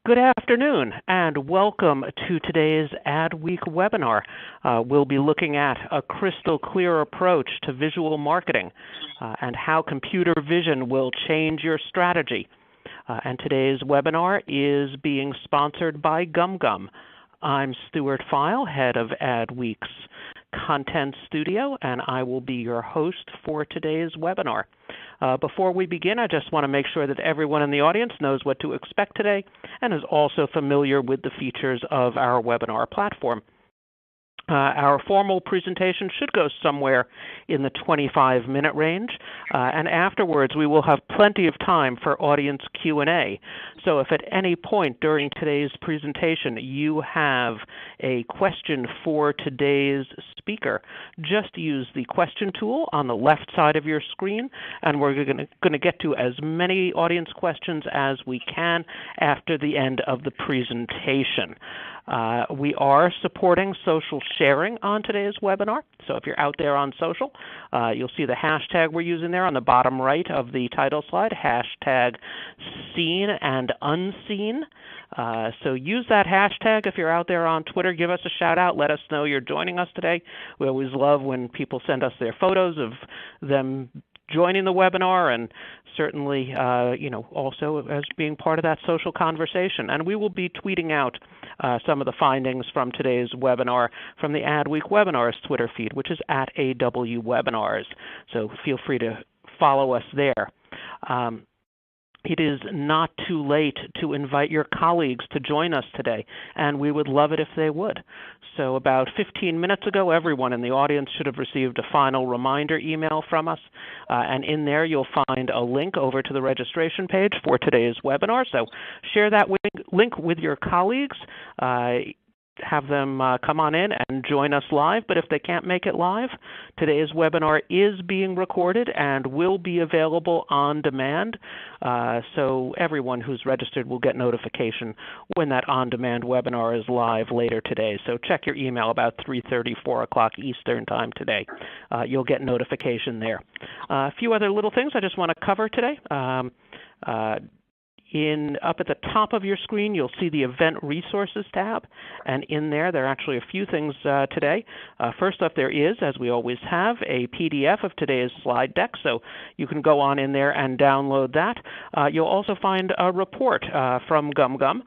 Good afternoon, and welcome to today's Adweek webinar. We'll be looking at a crystal clear approach to visual marketing and how computer vision will change your strategy. And today's webinar is being sponsored by GumGum. I'm Stuart File, head of Adweek's Content Studio, and I will be your host for today's webinar. Before we begin, I just want to make sure that everyone in the audience knows what to expect today and is also familiar with the features of our webinar platform. Our formal presentation should go somewhere in the 25-minute range, and afterwards we will have plenty of time for audience Q&A. So if at any point during today's presentation you have a question for today's speaker, just use the question tool on the left side of your screen, and we're going to get to as many audience questions as we can after the end of the presentation. We are supporting social sharing on today's webinar, so if you're out there on social, you'll see the hashtag we're using there on the bottom right of the title slide, hashtag seen and unseen. So use that hashtag if you're out there on Twitter. Give us a shout out. Let us know you're joining us today. We always love when people send us their photos of them joining the webinar, and certainly, also as being part of that social conversation. And we will be tweeting out some of the findings from today's webinar from the Adweek Webinars Twitter feed, which is at AW Webinars. So feel free to follow us there. It is not too late to invite your colleagues to join us today, and we would love it if they would. So about 15 minutes ago, everyone in the audience should have received a final reminder email from us, and in there you'll find a link over to the registration page for today's webinar. So share that link with your colleagues. Have them come on in and join us live, but if they can't make it live, today's webinar is being recorded and will be available on demand, so everyone who's registered will get notification when that on-demand webinar is live later today. So check your email about 3:30, 4 o'clock Eastern Time today. You'll get notification there. A few other little things I just want to cover today. Up at the top of your screen, you'll see the Event Resources tab, and in there are actually a few things today. First up, there is, as we always have, a PDF of today's slide deck, so you can go on in there and download that. You'll also find a report from GumGum,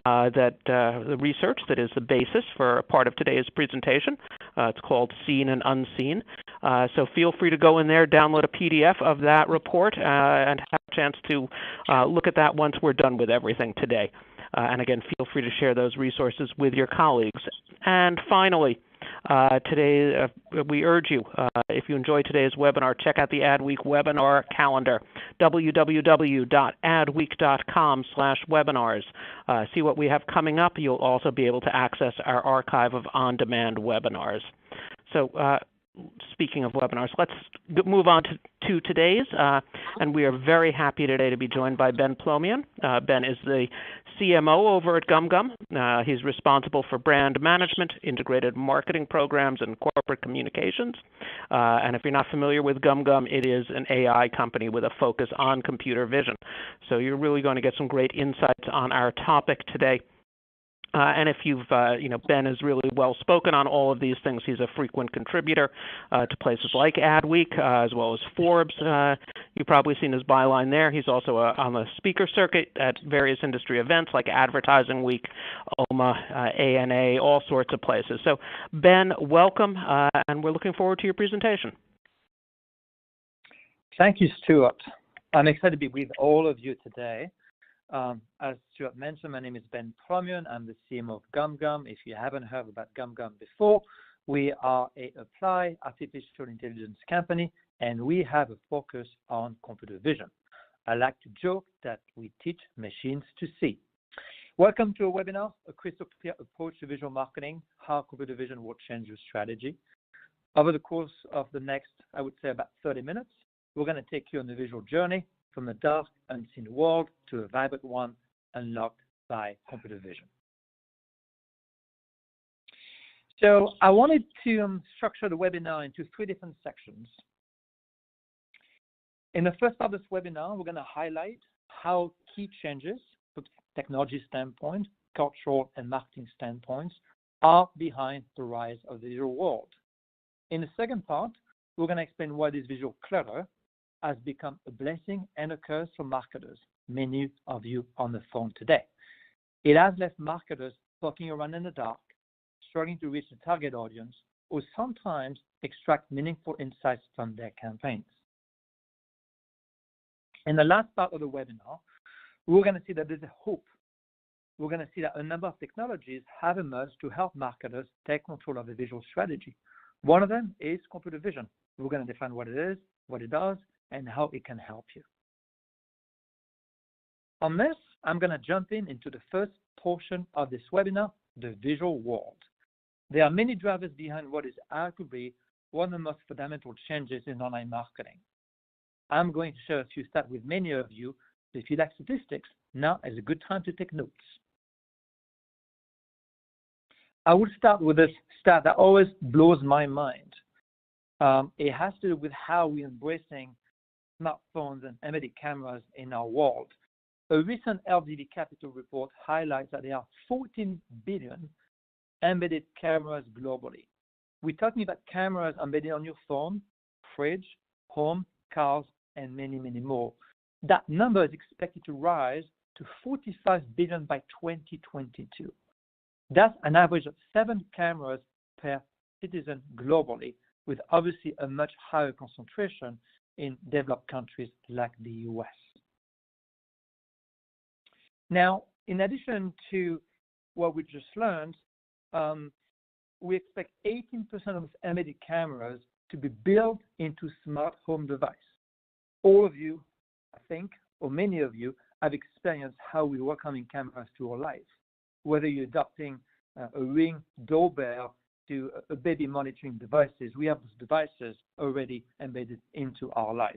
the research that is the basis for a part of today's presentation. It's called Seen and Unseen. So feel free to go in there, download a PDF of that report, and have a chance to look at that once we're done with everything today. And again, feel free to share those resources with your colleagues. And finally, today we urge you, if you enjoy today's webinar, check out the Adweek webinar calendar, www.adweek.com/webinars. See what we have coming up. You'll also be able to access our archive of on-demand webinars. So speaking of webinars, let's move on to today's, and we are very happy today to be joined by Ben Plomian. Ben is the CMO over at GumGum. He's responsible for brand management, integrated marketing programs, and corporate communications. And if you're not familiar with GumGum, it is an AI company with a focus on computer vision. So you're really going to get some great insights on our topic today. And if you've, Ben is really well spoken on all of these things. He's a frequent contributor to places like Adweek, as well as Forbes. You've probably seen his byline there. He's also on the speaker circuit at various industry events like Advertising Week, OMA, ANA, all sorts of places. So, Ben, welcome, and we're looking forward to your presentation. Thank you, Stuart. I'm excited to be with all of you today. As Stuart mentioned, my name is Ben Plomian. I'm the CMO of GumGum. If you haven't heard about GumGum before, we are an applied artificial intelligence company, and we have a focus on computer vision. I like to joke that we teach machines to see. Welcome to a webinar, a crystal clear approach to visual marketing, how computer vision will change your strategy. Over the course of the next, I would say about 30 minutes, we're going to take you on a visual journey from a dark, unseen world to a vibrant one unlocked by computer vision. So I wanted to structure the webinar into 3 different sections. In the first part of this webinar, we're going to highlight how key changes technology standpoint, cultural and marketing standpoints, are behind the rise of the visual world. In the second part, we're going to explain why this visual clutter has become a blessing and a curse for marketers, many of you on the phone today. It has left marketers poking around in the dark, struggling to reach the target audience, or sometimes extract meaningful insights from their campaigns. In the last part of the webinar, we're going to see that there's a hope. We're going to see that a number of technologies have emerged to help marketers take control of the visual strategy. One of them is computer vision. We're going to define what it is, what it does, and how it can help you. On this, I'm going to jump into the first portion of this webinar, the visual world. There are many drivers behind what is arguably one of the most fundamental changes in online marketing. I'm going to share a few stats with many of you, so if you like statistics, now is a good time to take notes. I will start with a stat that always blows my mind. It has to do with how we're embracing smartphones and embedded cameras in our world. A recent LDD Capital report highlights that there are 14 billion embedded cameras globally. We're talking about cameras embedded on your phone, fridge, home, cars, and many, many more. That number is expected to rise to 45 billion by 2022. That's an average of 7 cameras per citizen globally, with obviously a much higher concentration in developed countries like the US. Now, in addition to what we just learned, we expect 18% of embedded cameras to be built into smart home device. All of you, I think, or many of you, have experienced how we welcome cameras to our life. Whether you're adopting a Ring doorbell to a baby monitoring devices, we have those devices already embedded into our life.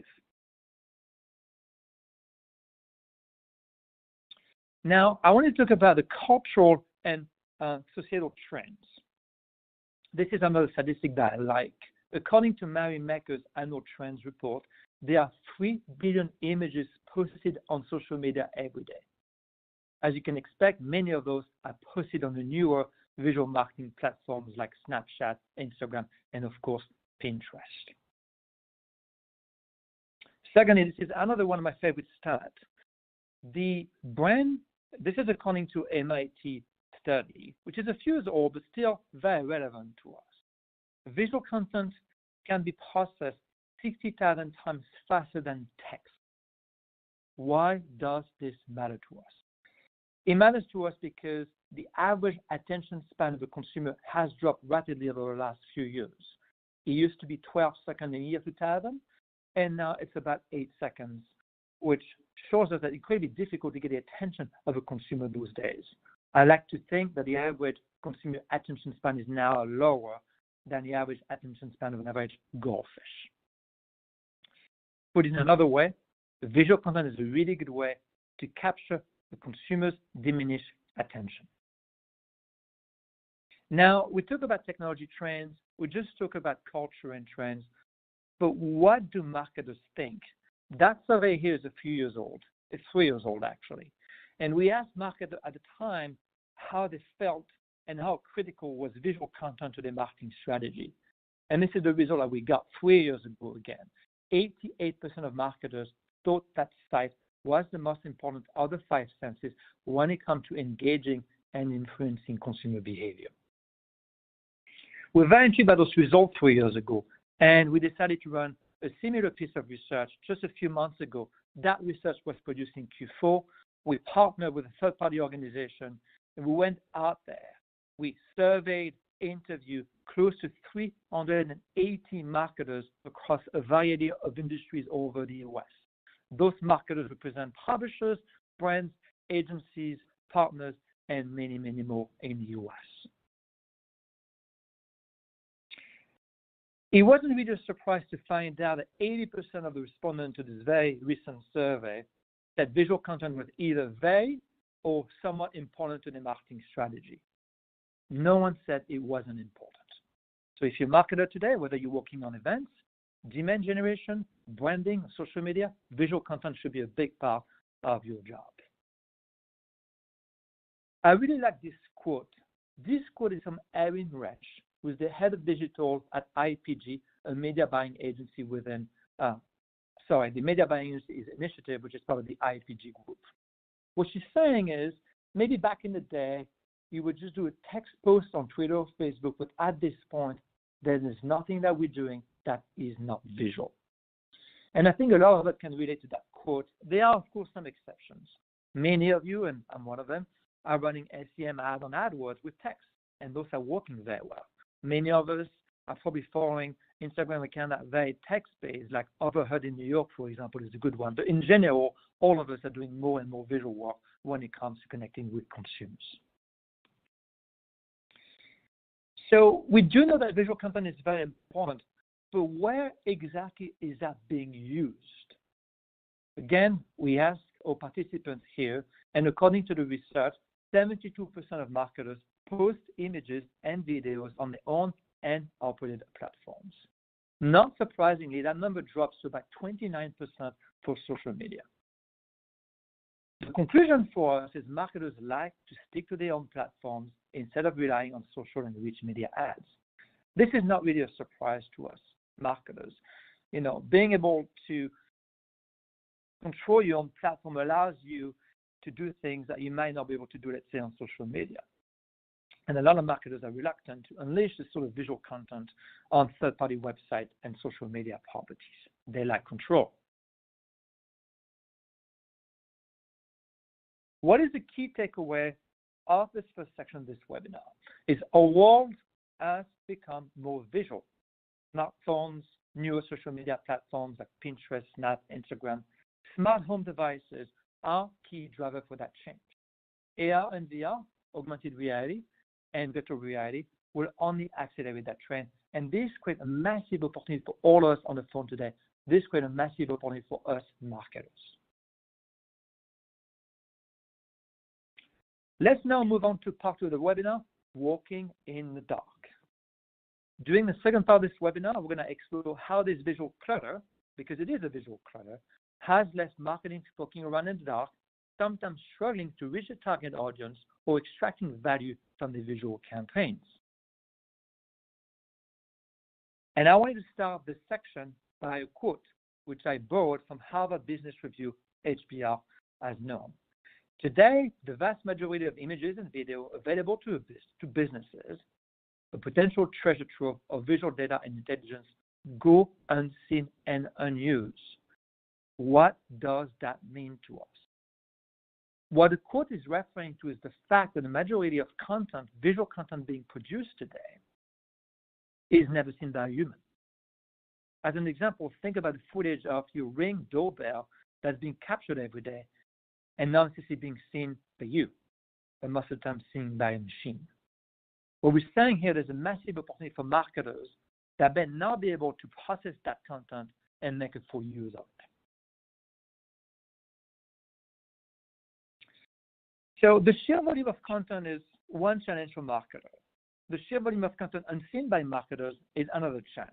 Now, I want to talk about the cultural and societal trends. This is another statistic that I like. According to Merrimaker's annual trends report, there are 3 billion images posted on social media every day. As you can expect, many of those are posted on the newer visual marketing platforms like Snapchat, Instagram, and of course, Pinterest. Secondly, this is another one of my favorite stats. This is according to MIT study, which is a few years old, but still very relevant to us. Visual content can be processed 60,000 times faster than text. Why does this matter to us? It matters to us because the average attention span of a consumer has dropped rapidly over the last few years. It used to be 12 seconds in the year 2000, and now it's about 8 seconds, which shows us that it's incredibly difficult to get the attention of a consumer those days. I like to think that the average consumer attention span is now lower than the average attention span of an average goldfish. Put in another way, the visual content is a really good way to capture the consumer's diminished attention. Now, we talk about technology trends, we just talk about culture and trends, but what do marketers think? That survey here is a few years old. It's 3 years old, actually. And we asked marketers at the time how they felt and how critical was visual content to their marketing strategy. And this is the result that we got 3 years ago again. 88% of marketers thought that sight was the most important of the 5 senses when it comes to engaging and influencing consumer behavior. We're very intrigued by those results 3 years ago, and we decided to run a similar piece of research just a few months ago. That research was produced in Q4. We partnered with a third-party organization, and we went out there. We surveyed, interviewed close to 380 marketers across a variety of industries all over the US. Those marketers represent publishers, brands, agencies, partners, and many, many more in the US. It wasn't really a surprise to find out that 80% of the respondents to this very recent survey said visual content was either very or somewhat important to their marketing strategy. No one said it wasn't important. So if you're a marketer today, whether you're working on events, demand generation, branding, social media, visual content should be a big part of your job. I really like this quote. This quote is from Erin Rech, who is the head of digital at IPG, a media buying agency within, the media buying initiative, which is part of the IPG group. What she's saying is, maybe back in the day, you would just do a text post on Twitter or Facebook, but at this point, there is nothing that we're doing that is not visual. And I think a lot of us can relate to that quote. There are, of course, some exceptions. Many of you, and I'm one of them, are running SEM ads on AdWords with text, and those are working very well. Many of us are probably following Instagram accounts that are very text-based, like Overheard in New York, for example, is a good one. But in general, all of us are doing more and more visual work when it comes to connecting with consumers. So we do know that visual content is very important, but where exactly is that being used? Again, we ask our participants here, and according to the research, 72% of marketers post images and videos on their own and operated platforms. Not surprisingly, that number drops to about 29% for social media. The conclusion for us is marketers like to stick to their own platforms instead of relying on social and rich media ads. This is not really a surprise to us, marketers. Being able to control your own platform allows you to do things that you might not be able to do, let's say, on social media. And a lot of marketers are reluctant to unleash this sort of visual content on third-party websites and social media properties. They like control. What is the key takeaway of this first section of this webinar? Is our world has become more visual. Smartphones, newer social media platforms like Pinterest, Snap, Instagram, smart home devices are key driver for that change. AR and VR, augmented reality, and virtual reality will only accelerate that trend. And this creates a massive opportunity for all of us on the phone today. This creates a massive opportunity for us marketers. Let's now move on to part 2 of the webinar, Walking in the Dark. During the second part of this webinar, we're going to explore how this visual clutter, because it is a visual clutter, has less marketing poking around in the dark, sometimes struggling to reach a target audience or extracting value from the visual campaigns. And I wanted to start this section by a quote, which I borrowed from Harvard Business Review, HBR, as known. Today, the vast majority of images and video available to businesses, a potential treasure trove of visual data and intelligence, go unseen and unused. What does that mean to us? What the quote is referring to is the fact that the majority of content, visual content being produced today, is never seen by a human. As an example, think about the footage of your Ring doorbell that's being captured every day and not necessarily being seen by you, but most of the time seen by a machine. What we're saying here, there's a massive opportunity for marketers that may not be able to process that content and make a full use of it. So the sheer volume of content is one challenge for marketers. The sheer volume of content unseen by marketers is another challenge.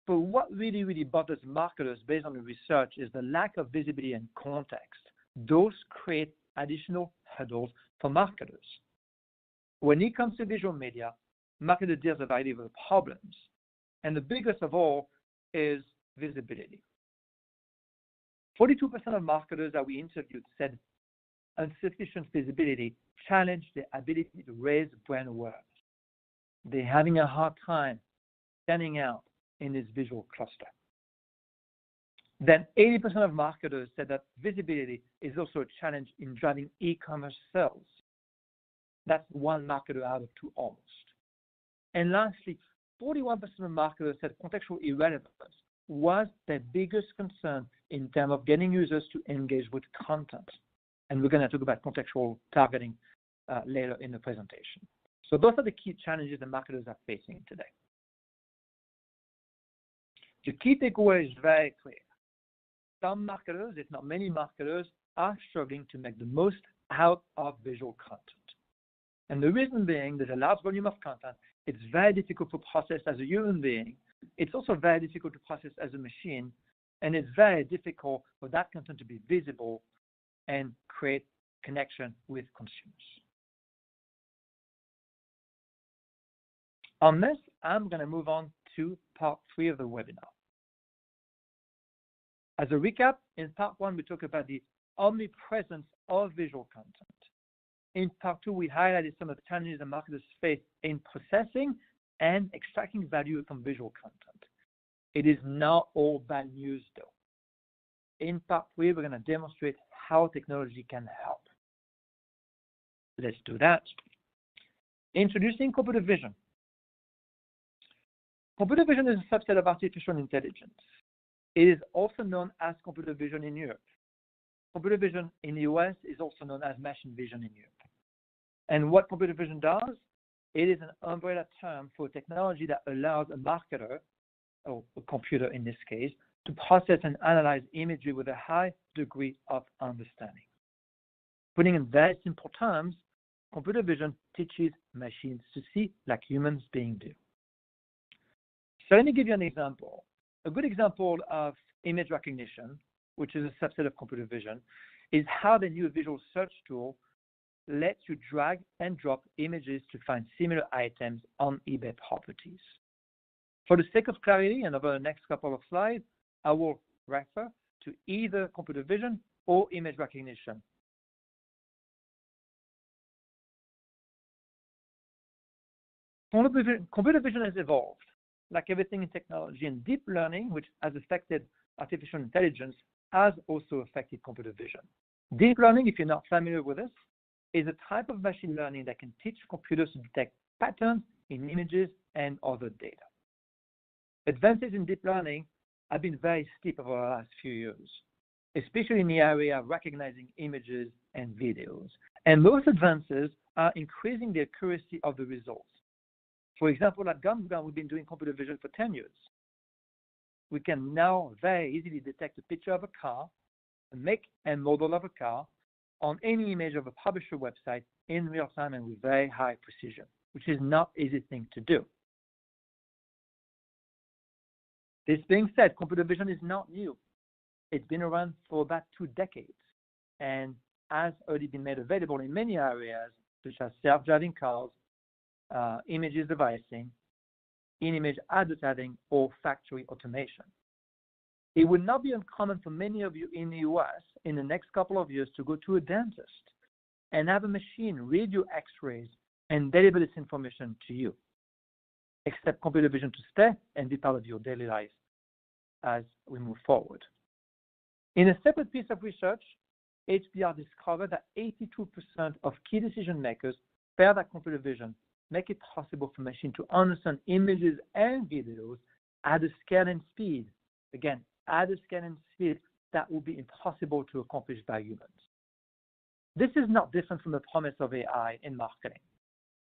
But what really bothers marketers based on the research is the lack of visibility and context. Those create additional hurdles for marketers. When it comes to visual media, marketers deal with a variety of problems. And the biggest of all is visibility. 42% of marketers that we interviewed said insufficient visibility challenged their ability to raise brand awareness. They're having a hard time standing out in this visual cluster. Then 80% of marketers said that visibility is also a challenge in driving e-commerce sales. That's one marketer out of 2 almost. And lastly, 41% of marketers said contextual irrelevance was their biggest concern in terms of getting users to engage with content. And we're going to talk about contextual targeting later in the presentation. So those are the key challenges that marketers are facing today. The key takeaway is very clear. Some marketers, if not many marketers, are struggling to make the most out of visual content. And the reason being, there's a large volume of content. It's very difficult to process as a human being. It's also very difficult to process as a machine. And it's very difficult for that content to be visible and create connection with consumers. On this, I'm going to move on to part 3 of the webinar. As a recap, in part 1, we talked about the omnipresence of visual content. In part 2, we highlighted some of the challenges that marketers face in processing and extracting value from visual content. It is not all bad news, though. In part 3, we're going to demonstrate how technology can help. Let's do that. Introducing computer vision. Computer vision is a subset of artificial intelligence. It is also known as computer vision in Europe. Computer vision in the US is also known as machine vision in Europe. And what computer vision does, it is an umbrella term for technology that allows a marketer, or a computer in this case, to process and analyze imagery with a high degree of understanding. Putting in very simple terms, computer vision teaches machines to see like humans beings do. So let me give you an example. A good example of image recognition, which is a subset of computer vision, is how the new visual search tool lets you drag and drop images to find similar items on eBay properties. For the sake of clarity, and over the next couple of slides, I will refer to either computer vision or image recognition. Computer vision has evolved. Like everything in technology, and deep learning, which has affected artificial intelligence, has also affected computer vision. Deep learning, if you're not familiar with this, is a type of machine learning that can teach computers to detect patterns in images and other data. Advances in deep learning have been very steep over the last few years, especially in the area of recognizing images and videos. And those advances are increasing the accuracy of the results. For example, at GumGum, we've been doing computer vision for 10 years. We can now very easily detect a picture of a car, a make and model of a car, on any image of a publisher website in real time and with very high precision, which is not an easy thing to do. This being said, computer vision is not new. It's been around for about 2 decades and has already been made available in many areas, such as self-driving cars, images devising, in-image advertising, or factory automation. It would not be uncommon for many of you in the US in the next couple of years to go to a dentist and have a machine read your x-rays and deliver this information to you. Expect computer vision to stay and be part of your daily life as we move forward. In a separate piece of research, HBR discovered that 82% of key decision makers felt that computer vision make it possible for machines to understand images and videos at a scale and speed. Again, at a scale and speed that would be impossible to accomplish by humans. This is not different from the promise of AI in marketing.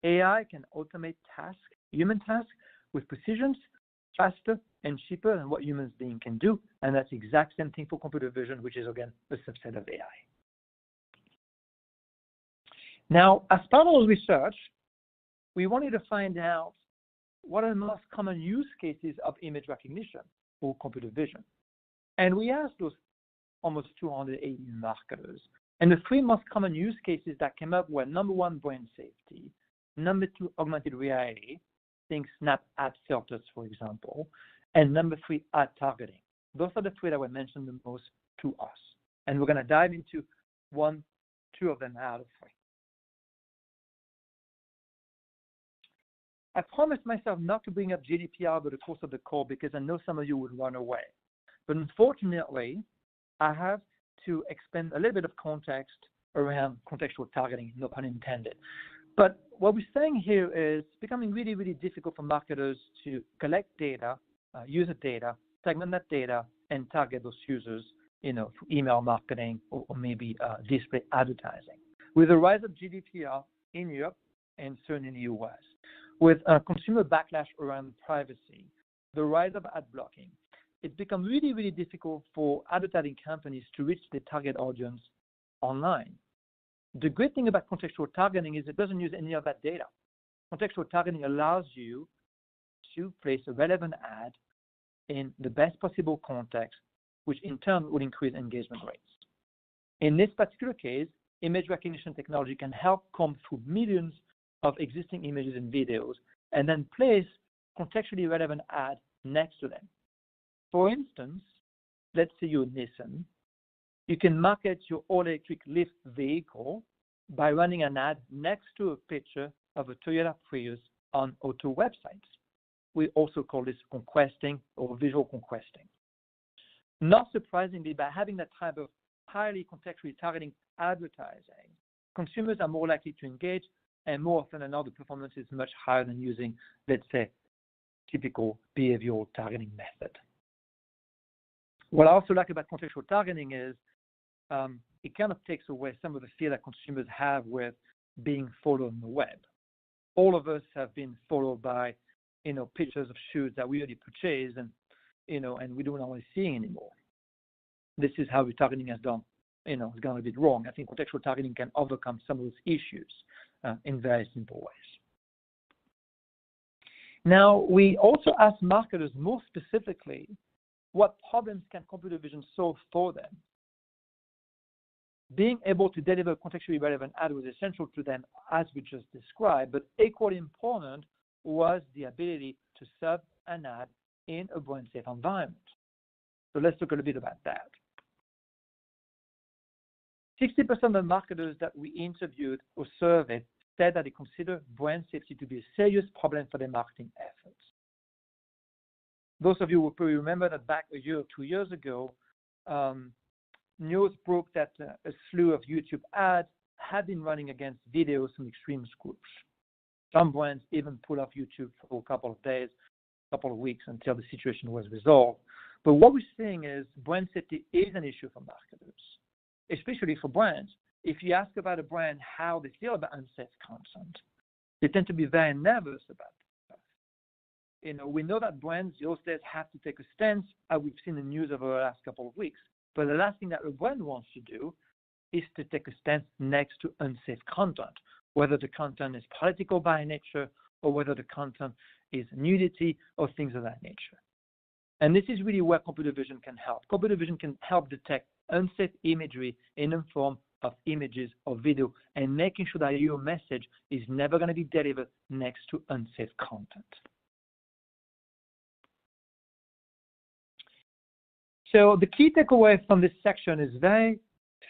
AI can automate tasks, human tasks, with precision, faster and cheaper than what humans being can do, and that's the exact same thing for computer vision, which is again a subset of AI. Now, as part of research, we wanted to find out what are the most common use cases of image recognition or computer vision. And we asked those almost 280 marketers. And the 3 most common use cases that came up were number 1, brand safety, number 2, augmented reality, think Snap ad filters, for example, and number 3, ad targeting. Those are the 3 that were mentioned the most to us. And we're going to dive into 1, 2 of them out of 3. I promised myself not to bring up GDPR over the course of the call because I know some of you would run away. But unfortunately, I have to expand a little bit of context around contextual targeting, no pun intended. But what we're saying here is becoming really, really difficult for marketers to collect data, user data, segment that data, and target those users, through email marketing or maybe display advertising. With the rise of GDPR in Europe and certainly in the US, with consumer backlash around privacy, the rise of ad blocking, it's become really, really difficult for advertising companies to reach their target audience online. The great thing about contextual targeting is it doesn't use any of that data. Contextual targeting allows you to place a relevant ad in the best possible context, which in turn will increase engagement rates. In this particular case, image recognition technology can help comb through millions of existing images and videos and then place contextually relevant ads next to them. For instance, let's say you're Nissan. You can market your all-electric Lyft vehicle by running an ad next to a picture of a Toyota Prius on auto websites. We also call this conquesting or visual conquesting. Not surprisingly, by having that type of highly contextually targeting advertising, consumers are more likely to engage, and more often than not, the performance is much higher than using, let's say, typical behavioral targeting method. What I also like about contextual targeting is it kind of takes away some of the fear that consumers have with being followed on the web. All of us have been followed by, pictures of shoes that we already purchased and we don't always see anymore. This is how retargeting has done, has gone a bit wrong. I think contextual targeting can overcome some of those issues in very simple ways. Now, we also ask marketers more specifically, what problems can computer vision solve for them? Being able to deliver contextually relevant ad was essential to them, as we just described, but equally important was the ability to serve an ad in a brand-safe environment. So let's talk a little bit about that. 60% of the marketers that we interviewed or surveyed said that they consider brand safety to be a serious problem for their marketing efforts. Those of you will probably remember that back a year or 2 years ago, news broke that a slew of YouTube ads had been running against videos from extreme groups. Some brands even pulled off YouTube for a couple of days, a couple of weeks until the situation was resolved. But what we're seeing is brand safety is an issue for marketers, especially for brands. If you ask about a brand how they feel about unsafe content, they tend to be very nervous about it. We know that brands those days have to take a stance, as we've seen in the news over the last couple of weeks. But the last thing that a brand wants to do is to take a stance next to unsafe content, whether the content is political by nature or whether the content is nudity or things of that nature. And this is really where computer vision can help. Computer vision can help detect unsafe imagery in the form of images or video, and making sure that your message is never going to be delivered next to unsafe content. So the key takeaway from this section is very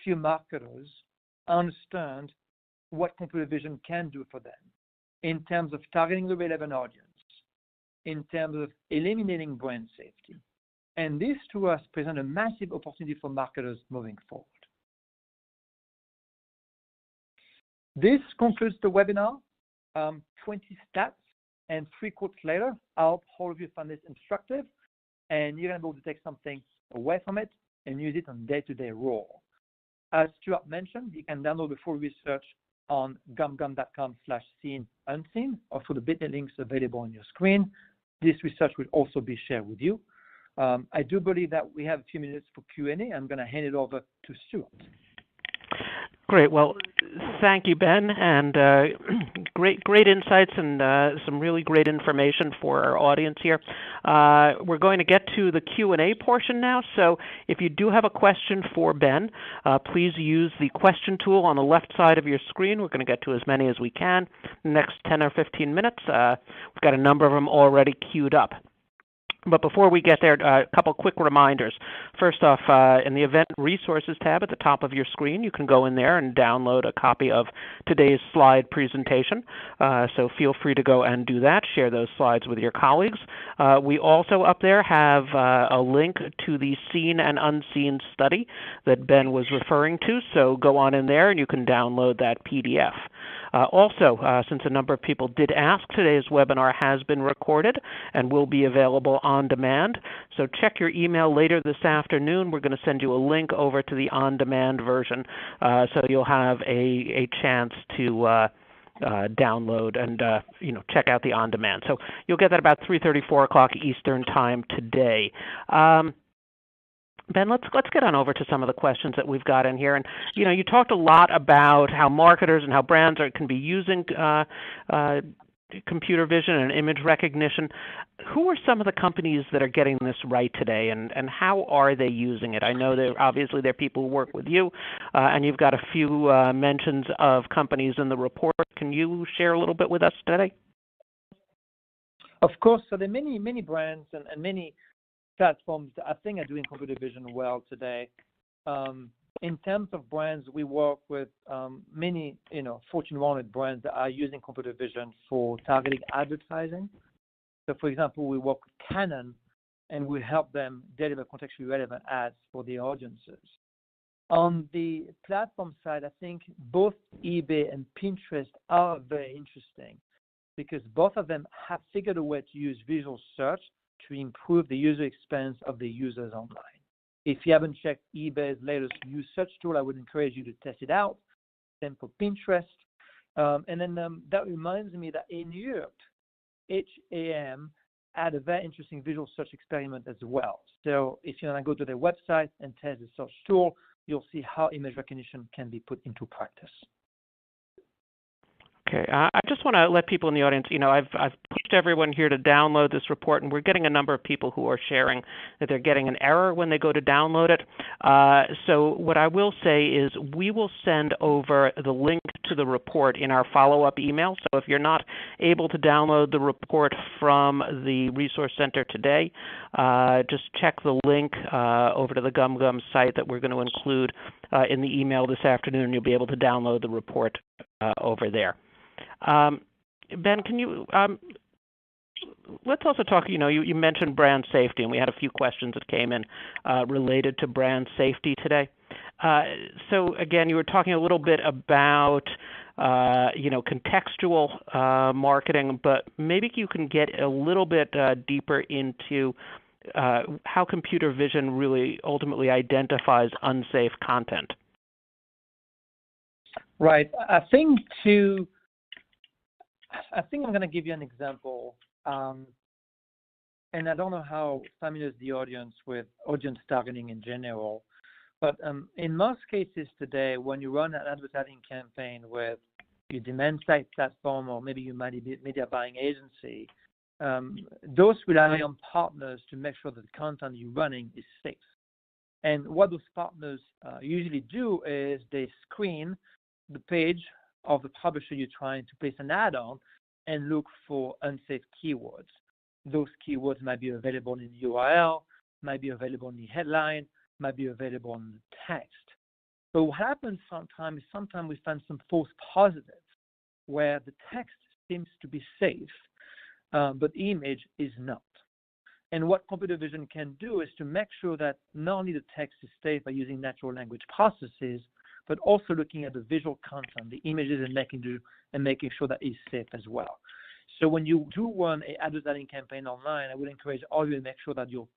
few marketers understand what computer vision can do for them in terms of targeting the relevant audience, in terms of eliminating brand safety. And this, to us, presents a massive opportunity for marketers moving forward. This concludes the webinar. 20 stats and 3 quotes later. I hope all of you found this instructive, and you're going to be able to take something away from it and use it on day-to-day role. As Stuart mentioned, you can download the full research on gumgum.com/seen/unseen or through the bit.ly links available on your screen. This research will also be shared with you. I do believe that we have a few minutes for Q&A. I'm going to hand it over to Stuart. Great. Well, thank you, Ben, and great insights and some really great information for our audience here. We're going to get to the Q&A portion now, so if you do have a question for Ben, please use the question tool on the left side of your screen. We're going to get to as many as we can in the next 10 or 15 minutes. We've got a number of them already queued up. But before we get there, a couple quick reminders. First off, in the Event Resources tab at the top of your screen, you can go in there and download a copy of today's slide presentation. So feel free to go and do that. Share those slides with your colleagues. We also up there have a link to the Seen and Unseen study that Ben was referring to. So go on in there and you can download that PDF. Also, since a number of people did ask, today's webinar has been recorded and will be available on demand. So check your email later this afternoon. We're going to send you a link over to the on-demand version, so you'll have a chance to download and check out the on-demand. So you'll get that about 3:30, 4 o'clock Eastern Time today. Ben, let's get on over to some of the questions that we've got in here. And you talked a lot about how marketers and how brands can be using computer vision and image recognition. Who are some of the companies that are getting this right today, and how are they using it? I know there obviously there are people who work with you, and you've got a few mentions of companies in the report. Can you share a little bit with us today? Of course, so there are many brands and many platforms that I think are doing computer vision well today. In terms of brands, we work with many, Fortune 100 brands that are using computer vision for targeting advertising. So, for example, we work with Canon, and we help them deliver contextually relevant ads for the audiences. On the platform side, I think both eBay and Pinterest are very interesting because both of them have figured a way to use visual search to improve the user experience of the users online. If you haven't checked eBay's latest view search tool, I would encourage you to test it out. Same for Pinterest. And then that reminds me that in Europe, HAM had a very interesting visual search experiment as well. So if you want to go to their website and test the search tool, you'll see how image recognition can be put into practice. Okay, I just want to let people in the audience, I've pushed everyone here to download this report, and we're getting a number of people who are sharing that they're getting an error when they go to download it. So what I will say is we will send over the link to the report in our follow-up email. So if you're not able to download the report from the Resource Center today, just check the link over to the GumGum site that we're going to include in the email this afternoon, and you'll be able to download the report over there. Ben, can you let's also talk, you mentioned brand safety, and we had a few questions that came in related to brand safety today. So again, you were talking a little bit about, contextual marketing, but maybe you can get a little bit deeper into how computer vision really ultimately identifies unsafe content. Right. I think I'm going to give you an example, and I don't know how familiar is the audience with audience targeting in general, but in most cases today, when you run an advertising campaign with your demand-side platform or maybe your media buying agency, those rely on partners to make sure that the content you're running is safe. And what those partners usually do is they screen the page of the publisher you're trying to place an ad on and look for unsafe keywords. Those keywords might be available in the URL, might be available in the headline, might be available in the text. But what happens sometimes we find some false positives where the text seems to be safe, but the image is not. And what computer vision can do is to make sure that not only the text is safe by using natural language processes, but also looking at the visual content, the images, and making sure that it's safe as well. So when you do run an advertising campaign online, I would encourage all of you to make sure that your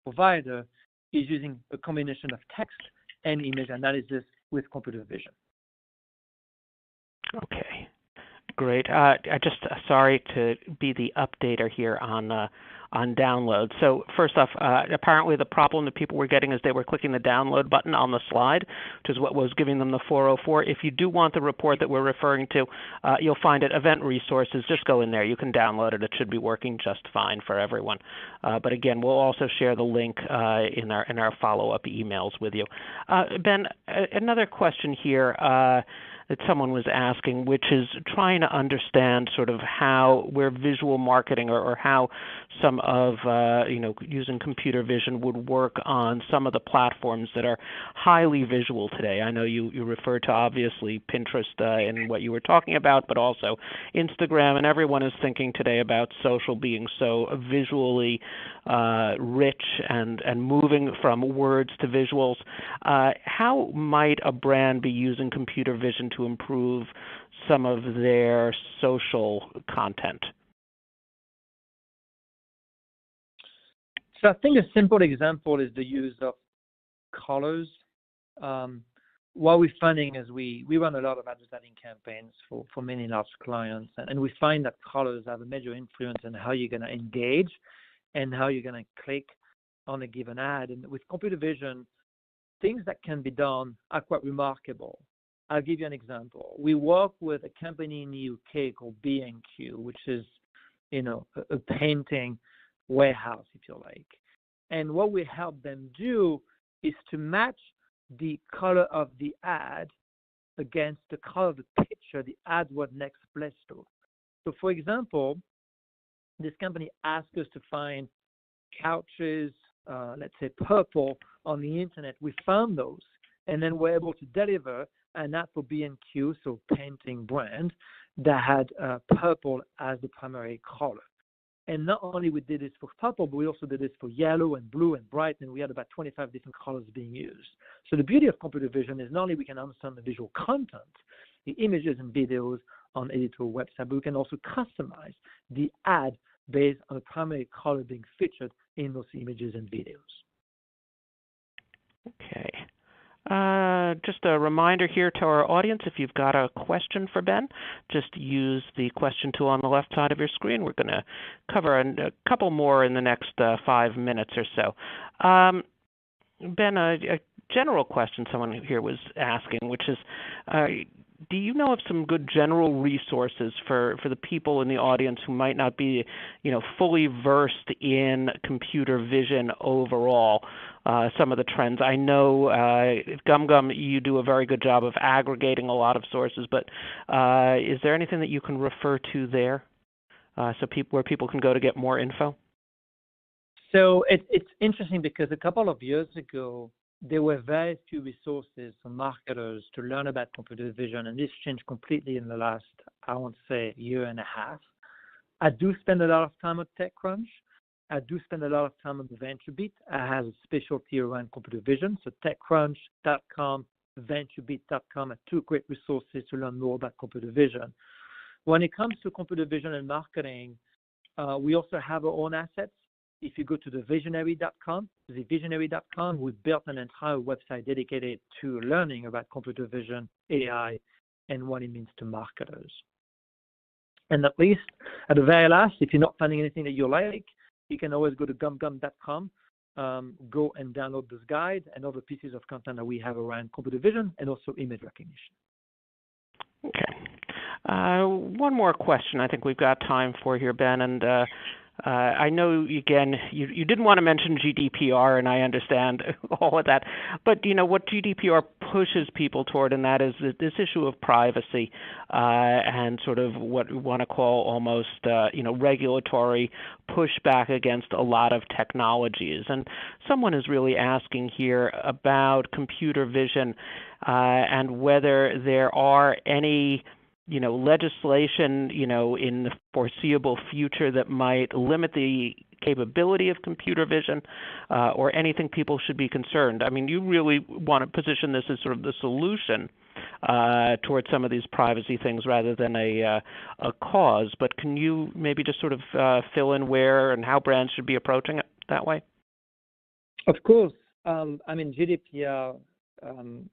provider is using a combination of text and image analysis with computer vision. Okay, great. I just sorry to be the updater here on download. So first off, apparently the problem that people were getting is they were clicking the download button on the slide, which is what was giving them the 404. If you do want the report that we're referring to, you'll find it Event Resources. Just go in there. You can download it. It should be working just fine for everyone. But again, we'll also share the link in our follow-up emails with you. Ben, another question here that someone was asking, which is trying to understand sort of how where visual marketing or how some of using computer vision would work on some of the platforms that are highly visual today. I know you referred to obviously Pinterest in what you were talking about, but also Instagram, and everyone is thinking today about social being so visually rich and moving from words to visuals. How might a brand be using computer vision to improve some of their social content? So I think a simple example is the use of colors. What we're finding is we run a lot of advertising campaigns for many large clients, and we find that colors have a major influence on how you're going to engage and how you're going to click on a given ad. And with computer vision, things that can be done are quite remarkable. I'll give you an example. We work with a company in the UK called B&Q, which is, a painting warehouse, if you like. And what we help them do is to match the color of the ad against the color of the picture the ad was next placed to. So, for example, this company asked us to find couches, let's say purple, on the internet. We found those, and then we're able to deliver an ad for B&Q, so painting brand, that had purple as the primary color. And not only we did this for purple, but we also did this for yellow and blue and bright, and we had about 25 different colors being used. So the beauty of computer vision is not only we can understand the visual content, the images and videos on editorial website, but we can also customize the ad based on the primary color being featured in those images and videos. Okay. Just a reminder here to our audience, if you've got a question for Ben, just use the question tool on the left side of your screen. We're going to cover a couple more in the next 5 minutes or so. Ben, a general question someone here was asking, which is, do you know of some good general resources for the people in the audience who might not be, fully versed in computer vision overall? Some of the trends. I know GumGum, you do a very good job of aggregating a lot of sources, but is there anything that you can refer to there, where people can go to get more info? So it's interesting because a couple of years ago, there were very few resources for marketers to learn about computer vision, and this changed completely in the last, I want to say, year and a half. I do spend a lot of time on TechCrunch. I do spend a lot of time on VentureBeat. I have a specialty around computer vision, so TechCrunch.com, VentureBeat.com are two great resources to learn more about computer vision. When it comes to computer vision and marketing, we also have our own assets. If you go to thevisionary.com, we built an entire website dedicated to learning about computer vision, AI, and what it means to marketers. And at least, at the very last, if you're not finding anything that you like, you can always go to GumGum.com, go and download this guide and other pieces of content that we have around computer vision and also image recognition. Okay. One more question I think we've got time for here, Ben, and I know, again, you didn't want to mention GDPR, and I understand all of that, but, what GDPR pushes people toward, and that is this issue of privacy and sort of what we want to call almost, regulatory pushback against a lot of technologies. And someone is really asking here about computer vision and whether there are any legislation, in the foreseeable future that might limit the capability of computer vision or anything people should be concerned. I mean, you really want to position this as sort of the solution towards some of these privacy things rather than a cause. But can you maybe just sort of fill in where and how brands should be approaching it that way? Of course. GDPR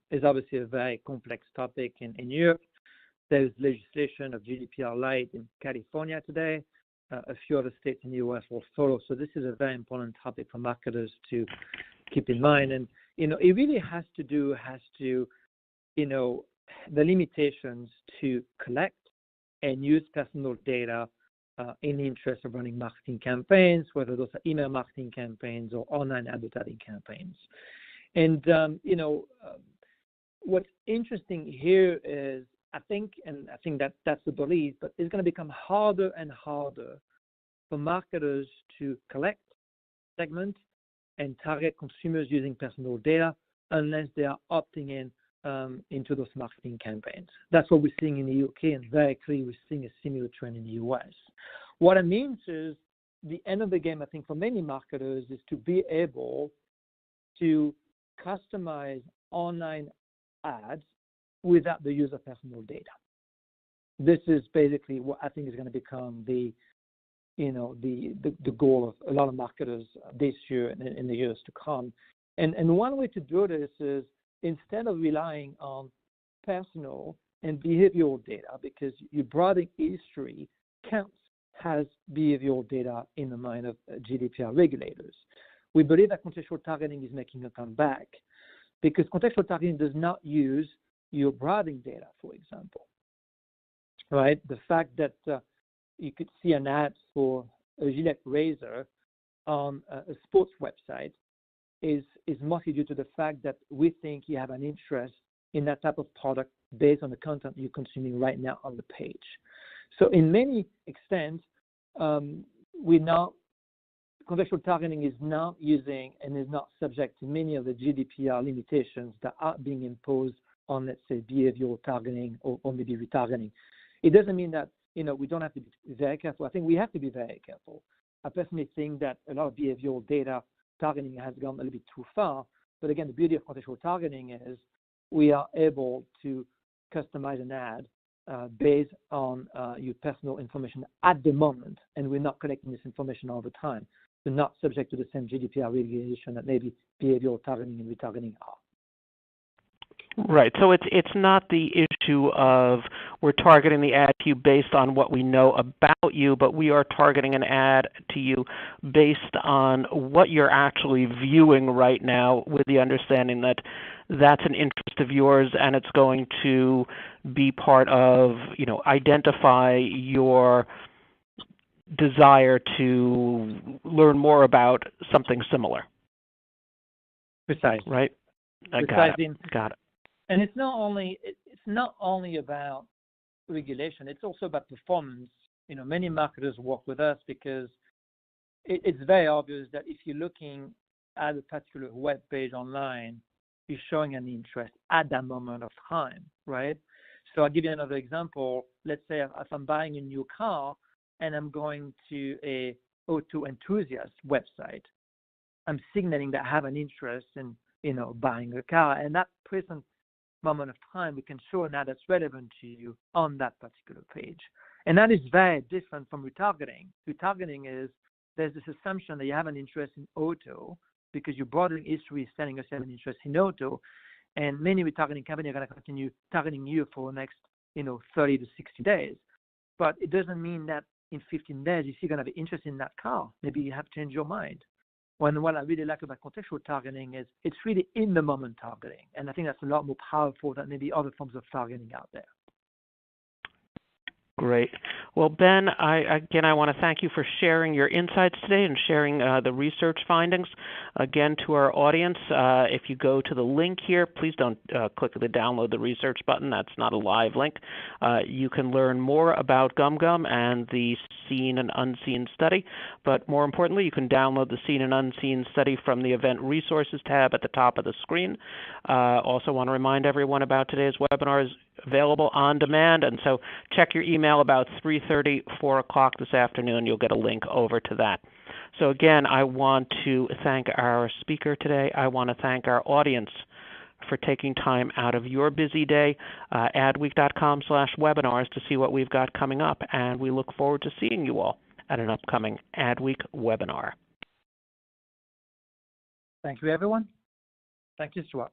is obviously a very complex topic in Europe. There's legislation of GDPR Light in California today. A few other states in the U.S. will follow. So this is a very important topic for marketers to keep in mind. And, it really has to do, the limitations to collect and use personal data in the interest of running marketing campaigns, whether those are email marketing campaigns or online advertising campaigns. And, what's interesting here is, I think that's the belief, but it's going to become harder and harder for marketers to collect, segment, and target consumers using personal data unless they are opting in into those marketing campaigns. That's what we're seeing in the UK, and very clearly we're seeing a similar trend in the US. What it means is the end of the game, I think, for many marketers is to be able to customize online ads without the use of personal data. This is basically what I think is going to become the goal of a lot of marketers this year and in the years to come. And one way to do this is instead of relying on personal and behavioral data, because your browsing history counts as behavioral data in the mind of GDPR regulators. We believe that contextual targeting is making a comeback because contextual targeting does not use your browsing data, for example, right? The fact that you could see an ad for a Gillette razor on a sports website is mostly due to the fact that we think you have an interest in that type of product based on the content you're consuming right now on the page. So in many extents, contextual targeting is not using and is not subject to many of the GDPR limitations that are being imposed on, let's say, behavioral targeting or maybe retargeting. It doesn't mean that, we don't have to be very careful. I think we have to be very careful. I personally think that a lot of behavioral data targeting has gone a little bit too far. But again, the beauty of contextual targeting is we are able to customize an ad based on your personal information at the moment, and we're not collecting this information all the time. We're not subject to the same GDPR regulation that maybe behavioral targeting and retargeting are. Right. So it's not the issue of we're targeting the ad to you based on what we know about you, but we are targeting an ad to you based on what you're actually viewing right now, with the understanding that that's an interest of yours and it's going to be part of, identify your desire to learn more about something similar. Precisely. Right? Got it. And it's not only about regulation, it's also about performance. Many marketers work with us because it's very obvious that if you're looking at a particular web page online, you're showing an interest at that moment of time, right? So I'll give you another example. Let's say if I'm buying a new car and I'm going to a auto enthusiast website, I'm signaling that I have an interest in, buying a car, and that present moment of time, we can show an ad that's relevant to you on that particular page. And that is very different from retargeting. Retargeting is there's this assumption that you have an interest in auto because your browsing history is telling us you have an interest in auto, and many retargeting companies are going to continue targeting you for the next 30 to 60 days. But it doesn't mean that in 15 days you're still going to have an interest in that car. Maybe you have changed your mind. When what I really like about contextual targeting is it's really in the moment targeting. And I think that's a lot more powerful than maybe other forms of targeting out there. Great. Well, Ben, I want to thank you for sharing your insights today and sharing the research findings. Again, to our audience, if you go to the link here, please don't click the download the research button. That's not a live link. You can learn more about GumGum and the Seen and Unseen study. But more importantly, you can download the Seen and Unseen study from the Event Resources tab at the top of the screen. Also want to remind everyone about today's webinar is available on demand, and so check your email about 3:30, 4 o'clock this afternoon. You'll get a link over to that. So again, I want to thank our speaker today. I want to thank our audience for taking time out of your busy day. Adweek.com/webinars to see what we've got coming up, and we look forward to seeing you all at an upcoming Adweek webinar. Thank you, everyone. Thank you, Stuart.